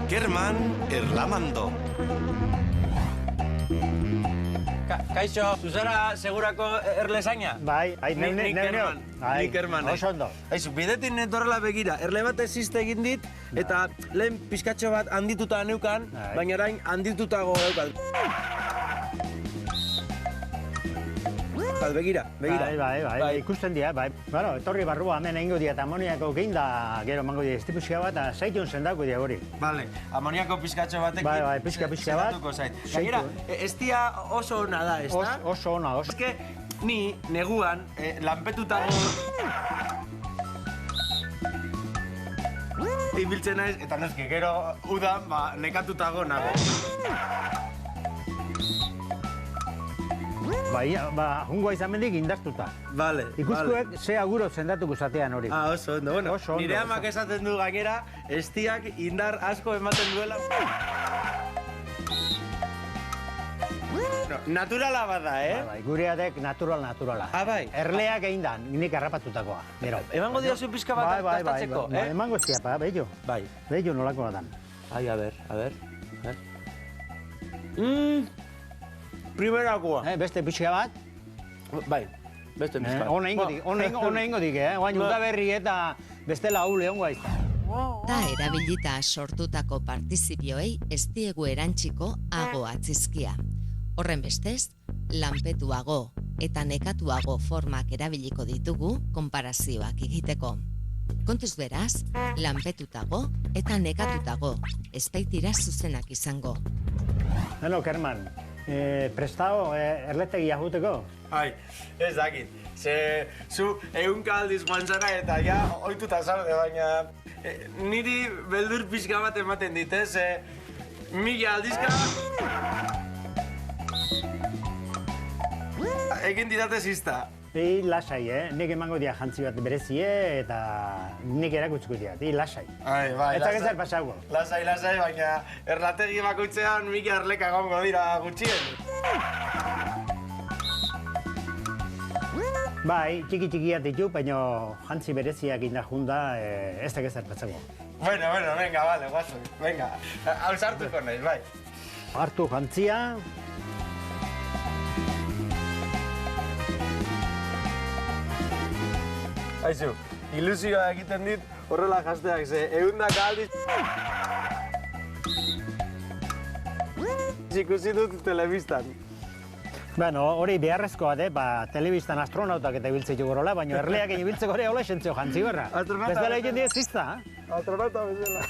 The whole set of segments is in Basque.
Kerman Erlamando. Kaixo, zuzara segurako erlezaina? Bai, Ni Kerman. Oso ondo. Aizu, bidetin netorrela begira, erle bat existe egin dit, eta lehen pizkatxo bat handituta neukan, baina orain handitutago eukat. Begira. Bai, ikusten dira, bai. Bueno, etorri barrua hemen egingo dira eta amoniako gein da, gero mango dira estipuzia bat, eta zaitun zendako dira hori. Vale, amoniako pizkatxo batekin. Bai, pizka bat. Gainera, ez dia oso ona da, ez da? Oso ona, oso. Eske, ni, neguan, lanpetutago... Ibiltzen naiz, eta neske, gero udan, nekatutago nago. Bai, jungoa izan mendik indaztuta. Vale, Ikuskuek ze aguro zendatuko zatean hori. Oso ondo. Bueno, Oso ondo, nire oso. amak esaten du gainera, estiak indar asko ematen duela. Naturala bada, Bai, gureatek naturala. Bai. Erleak egin da, nik harrapatutakoa. Gero. Emango dira zu pizka bat dastatzeko, Bai, emango ziapa, bello. Bai. Bello nolako da. Ai, a ver. Primerakoa. Beste pixka bat. Bai, beste pizka. Ona ingo dik, Oain udaberri eta bestela haule ongoa izan. Ta erabilita sortutako partizipioei ez diegu erantziko ago atzizkia. Horren bestez, lanpetuago eta nekatuago formak erabiliko ditugu konparazioak egiteko. Kontuz beraz, lanpetutago eta nekatutago, ez baitira zuzenak izango. Bueno, Kerman, prestao erletegia juteko? Ai, ez dakit. Zu 100 aldiz joan zara eta ja ohituta zaude, baina niri beldur pixka bat ematen dit, ez? 1000 aldizka... Egin didate zizta. Lasai, nik emango dia jantzi bat berezie eta nik erakutsiko dia, lasai. Bai, Eta gezer pasago. Lasai, baina erlategi bakoitzean 1000 erleka egongo dira gutxien. Bai, txiki-txikiak ditu, baina jantzi bereziak indar junda ez da gezer pasago. Bueno, venga, vale, guazo, venga. Hau sartuko naiz, bai. Hartu jantzia. Aizu, ilusioa egiten dit horrela jazteak, ze 100 aldiz... ikusi dut telebistan. Bueno, hori beharrezkoa da, telebistan astronautak eta ibiltzeitu gorola, baina erleak ibiltzeko hori hola esentzio jantzi berra. Bestela egin dira zizta, Astronauta bezala.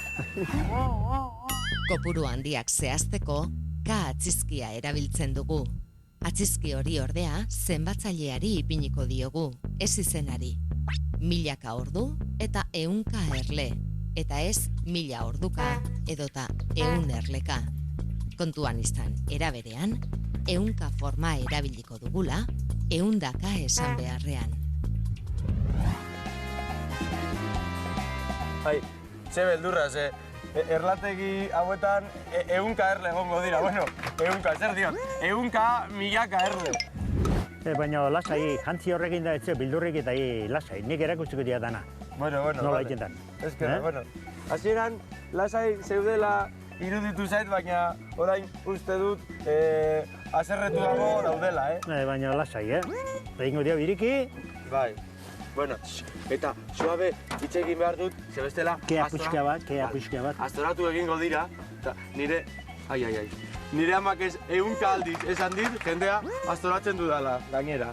Kopuru handiak zehazteko, atzizkia erabiltzen dugu. Atzizki hori ordea, zenbatzaileari ipiniko diogu, ez izenari. 1000 ordu eta 100 erle, eta ez 1000 orduka edota 100 erleka. Kontuan izan, eraberean, 100 forma erabiliko dugula, 100 esan beharrean. Bai, ze beldurra, ze erlategi hauetan 100 erle egongo dira, bueno, 100, zer diot, 100 1000 erle. Baina lasai, jantzi horrekin da etxe bildurrik eta lasai, nik erakutsiko dira dana. Bueno, nola egiten dan. Ez que, bueno, hasieran lasai zeudela iruditu zait, baina orain uste dut haserretuago daudela, Baina lasai, egingo dira biriki. Bai, bueno, eta suabe hitz egin behar dut, ze bestela... Kea puxka bat. Astoratu egingo dira, eta nire... Ai. Nire amak ez 100 aldiz esan dit, jendea astoratzen dudala, gainera.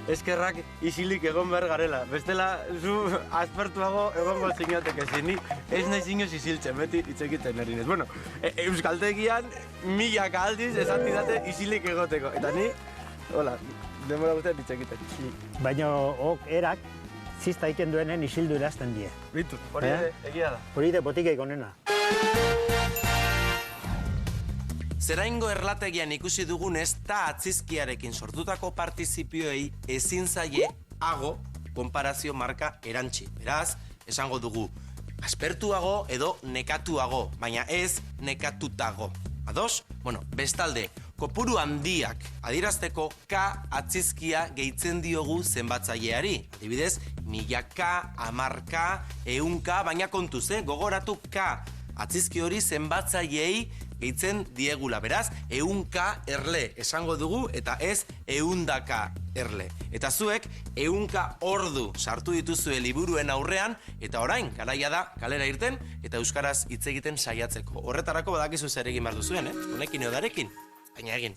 Eskerrak isilik egon behar garela. Bestela, zu aspertuago egongo zinateke zini. Ez nahi zinez isiltzen, beti hitz egiten erinez. Bueno, euskaltegian 1000 aldiz esan didate isilik egoteko. Eta ni, hola, denbora guztian hitz egiten. Baina erak, zizta egiten duenen isildu erazten die. Bitu, hori egia da. Hori de botikeik onena. Zeraingo erlategian ikusi dugunez ta atzizkiarekin sortutako partizipioei ezin zaie ago konparazio marka erantzi. Beraz, esango dugu aspertuago edo nekatuago, baina ez nekatutago. Ados? Bueno, bestalde, kopuru handiak adierazteko K atzizkia gehitzen diogu zenbatzaileari. Adibidez, 1000K, 1000K, 100K, baina kontuz, gogoratu K atzizki hori zenbatzaileei gehitzen diegula. Beraz, 100k erle esango dugu eta ez 100k erle. Eta zuek 100k ordu sartu dituzue liburuen aurrean eta orain garaia da kalera irten eta euskaraz hitz egiten saiatzeko. Horretarako badakizu zer egin behar duzuen, honekin edo darekin, baina egin.